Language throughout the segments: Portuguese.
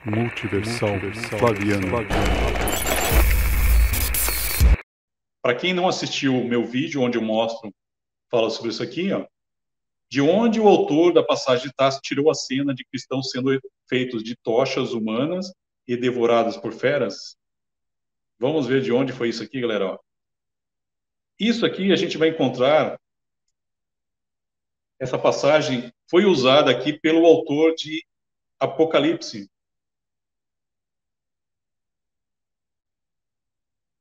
Multiversal Flaviano. Para quem não assistiu o meu vídeo, onde eu mostro, fala sobre isso aqui, ó, de onde o autor da passagem de Tácito tirou a cena de cristãos sendo feitos de tochas humanas e devorados por feras? Vamos ver de onde foi isso aqui, galera. Ó. Isso aqui a gente vai encontrar, essa passagem foi usada aqui pelo autor de Apocalipse.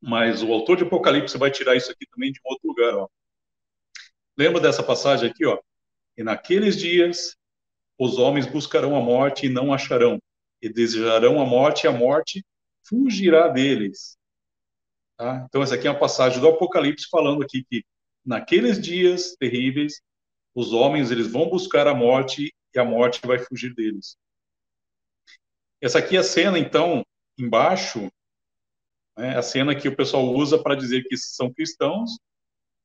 Mas o autor de Apocalipse vai tirar isso aqui também de um outro lugar. Ó. Lembra dessa passagem aqui? Ó? E naqueles dias os homens buscarão a morte e não acharão, e desejarão a morte e a morte fugirá deles. Tá? Então, essa aqui é uma passagem do Apocalipse falando aqui que naqueles dias terríveis os homens eles vão buscar a morte e a morte vai fugir deles. Essa aqui é a cena, então, embaixo, né, a cena que o pessoal usa para dizer que são cristãos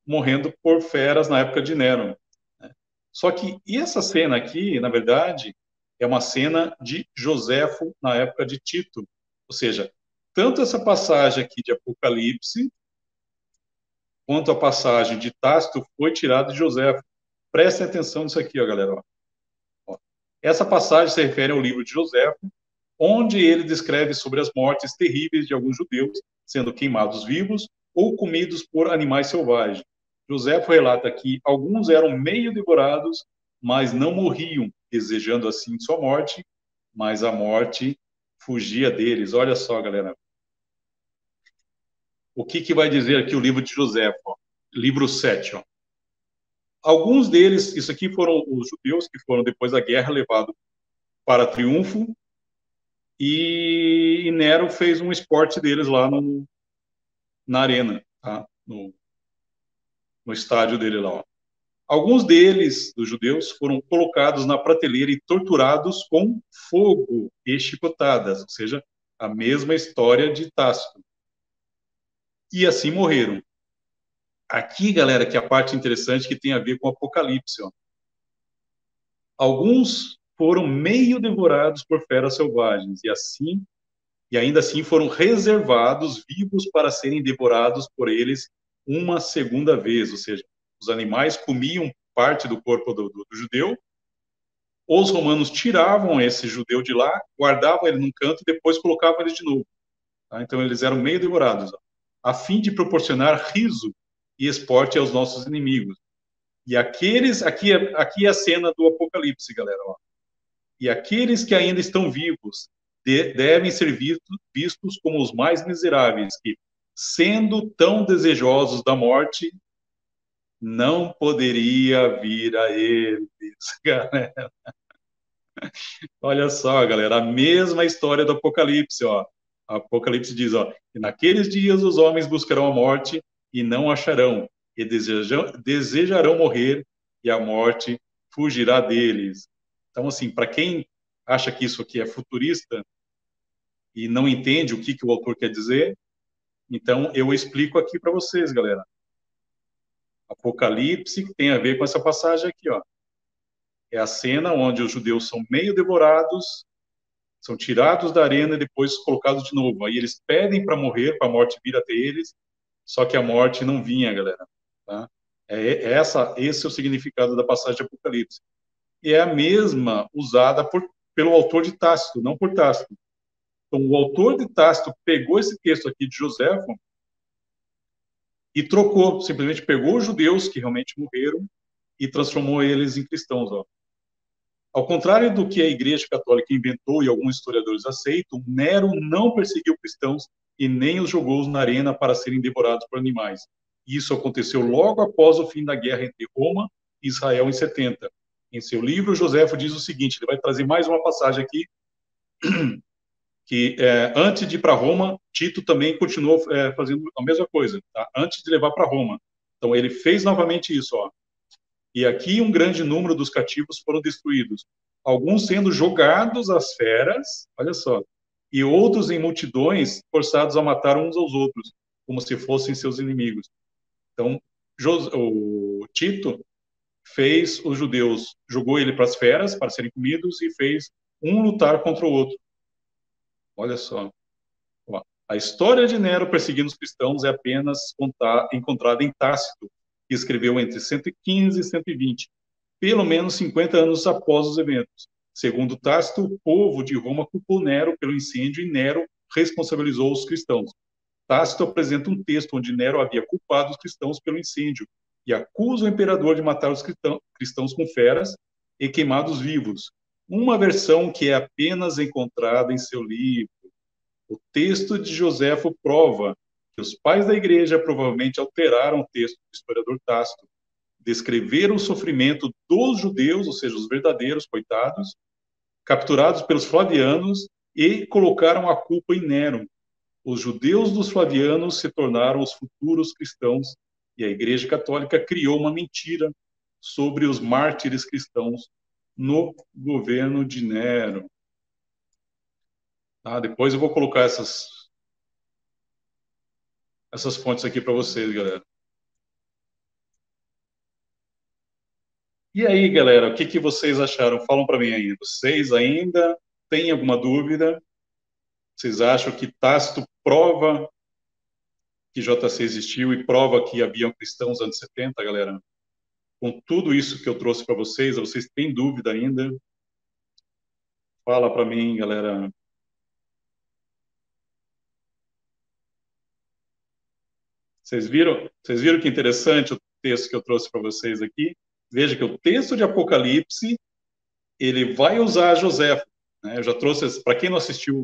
morrendo por feras na época de Nero. Né? Só que essa cena aqui, na verdade, é uma cena de Joséfo na época de Tito. Ou seja, tanto essa passagem aqui de Apocalipse, quanto a passagem de Tácito foi tirada de Joséfo. Prestem atenção nisso aqui, ó, galera. Ó. Essa passagem se refere ao livro de Joséfo, onde ele descreve sobre as mortes terríveis de alguns judeus, sendo queimados vivos ou comidos por animais selvagens. Joséfo relata que alguns eram meio devorados, mas não morriam, desejando assim sua morte, mas a morte fugia deles. Olha só, galera. O que vai dizer aqui o livro de Joséfo? Ó? Livro 7. Ó. Alguns deles, isso aqui foram os judeus que foram depois da guerra levados para triunfo, e Nero fez um esporte deles lá na arena, tá? No estádio dele lá. Ó. Alguns deles, dos judeus, foram colocados na prateleira e torturados com fogo e chicotadas, ou seja, a mesma história de Tácito. E assim morreram. Aqui, galera, que é a parte interessante que tem a ver com o Apocalipse. Ó. Alguns foram meio devorados por feras selvagens e ainda assim foram reservados vivos para serem devorados por eles uma segunda vez, ou seja, os animais comiam parte do corpo do judeu, os romanos tiravam esse judeu de lá, guardavam ele num canto e depois colocavam ele de novo. Tá? Então eles eram meio devorados, ó, a fim de proporcionar riso e esporte aos nossos inimigos. E aqui é a cena do Apocalipse, galera. Ó. E aqueles que ainda estão vivos devem ser vistos como os mais miseráveis, que, sendo tão desejosos da morte, não poderia vir a eles. Galera. Olha só, galera, a mesma história do Apocalipse. Ó. O Apocalipse diz, ó, e naqueles dias os homens buscarão a morte e não acharão, e desejarão morrer, e a morte fugirá deles. Então, assim, para quem acha que isso aqui é futurista e não entende o que o autor quer dizer, então eu explico aqui para vocês, galera. Apocalipse tem a ver com essa passagem aqui, ó. É a cena onde os judeus são meio devorados, são tirados da arena e depois colocados de novo. Aí eles pedem para morrer, para a morte vir até eles, só que a morte não vinha, galera. Tá? Esse é o significado da passagem de Apocalipse. E é a mesma usada pelo autor de Tácito, não por Tácito. Então, o autor de Tácito pegou esse texto aqui de Joséfo e trocou, simplesmente pegou os judeus que realmente morreram e transformou eles em cristãos. Ó. Ao contrário do que a Igreja Católica inventou e alguns historiadores aceitam, Nero não perseguiu cristãos e nem os jogou na arena para serem devorados por animais. Isso aconteceu logo após o fim da guerra entre Roma e Israel em 70. Em seu livro, Joséfo diz o seguinte, ele vai trazer mais uma passagem aqui, que antes de ir para Roma, Tito também continuou fazendo a mesma coisa, tá? Antes de levar para Roma. Então, ele fez novamente isso, ó. E aqui um grande número dos cativos foram destruídos, alguns sendo jogados às feras, olha só, e outros em multidões forçados a matar uns aos outros, como se fossem seus inimigos. Então, o Tito fez os judeus, jogou ele para as feras para serem comidos e fez um lutar contra o outro. Olha só. A história de Nero perseguindo os cristãos é apenas encontrada em Tácito, que escreveu entre 115 e 120, pelo menos 50 anos após os eventos. Segundo Tácito, o povo de Roma culpou Nero pelo incêndio e Nero responsabilizou os cristãos. Tácito apresenta um texto onde Nero havia culpado os cristãos pelo incêndio e acusa o imperador de matar os cristãos com feras e queimados vivos. Uma versão que é apenas encontrada em seu livro. O texto de Joséfo prova que os pais da igreja provavelmente alteraram o texto do historiador Tácito, descreveram o sofrimento dos judeus, ou seja, os verdadeiros coitados, capturados pelos flavianos, e colocaram a culpa em Nero. Os judeus dos flavianos se tornaram os futuros cristãos, e a Igreja Católica criou uma mentira sobre os mártires cristãos no governo de Nero. Depois eu vou colocar essas fontes aqui para vocês, galera. E aí, galera, o que vocês acharam? Falam para mim aí. Vocês ainda têm alguma dúvida? Vocês acham que Tácito prova que JC existiu e prova que haviam cristãos anos 70, galera? Com tudo isso que eu trouxe para vocês têm dúvida ainda? Fala para mim, galera. Vocês viram que interessante o texto que eu trouxe para vocês aqui? Veja que o texto de Apocalipse, ele vai usar Joséfo, né? Eu já trouxe, para quem não assistiu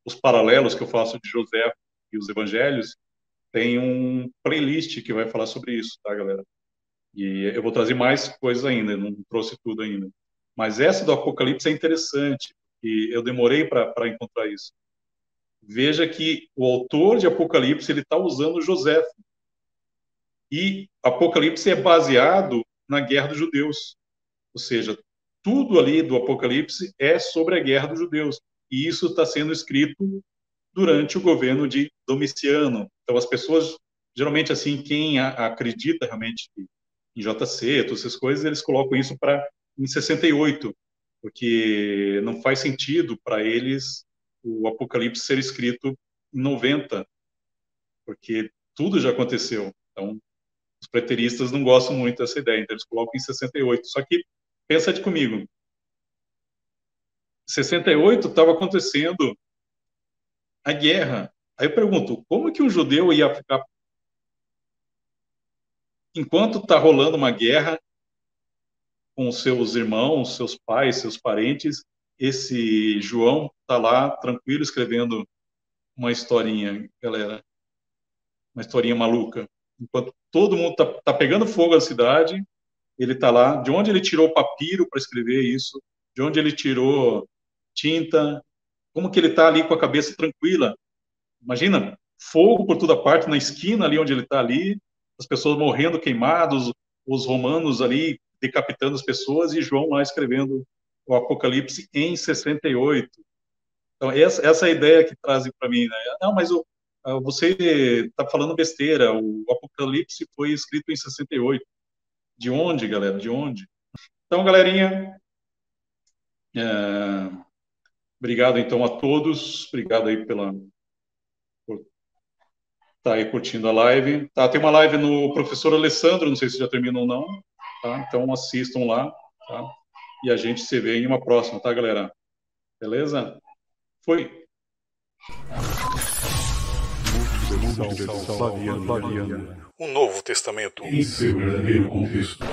os paralelos que eu faço de Joséfo e os evangelhos, tem um playlist que vai falar sobre isso, tá, galera? E eu vou trazer mais coisas ainda, eu não trouxe tudo ainda. Mas essa do Apocalipse é interessante, e eu demorei para encontrar isso. Veja que o autor de Apocalipse, ele está usando Joséfo. E Apocalipse é baseado na Guerra dos Judeus. Ou seja, tudo ali do Apocalipse é sobre a Guerra dos Judeus. E isso está sendo escrito durante o governo de Domiciano. Então, as pessoas, geralmente, assim, quem acredita realmente em JC, todas essas coisas, eles colocam isso em 68, porque não faz sentido para eles o Apocalipse ser escrito em 90, porque tudo já aconteceu. Então, os preteristas não gostam muito dessa ideia, então eles colocam em 68. Só que, pensa comigo, em 68 estava acontecendo a guerra. Aí eu pergunto, como que um judeu ia ficar... Enquanto está rolando uma guerra com seus irmãos, seus pais, seus parentes, esse João está lá, tranquilo, escrevendo uma historinha, galera. Uma historinha maluca. Enquanto todo mundo tá pegando fogo na cidade, ele está lá. De onde ele tirou papiro para escrever isso? De onde ele tirou tinta? Como que ele está ali com a cabeça tranquila? Imagina, fogo por toda parte, na esquina ali onde ele está ali, as pessoas morrendo queimados, os romanos ali decapitando as pessoas, e João lá escrevendo o Apocalipse em 68. Então, essa é a ideia que trazem para mim, né? Não, mas você está falando besteira, o Apocalipse foi escrito em 68. De onde, galera? De onde? Então, galerinha, obrigado, então, a todos. Obrigado aí por estar aí curtindo a live. Tá, tem uma live no Professor Alessandro, não sei se já terminou ou não. Tá? Então, assistam lá. Tá? E a gente se vê em uma próxima, tá, galera? Beleza? Foi. Flaviano. O Novo Testamento Em seu verdadeiro contexto.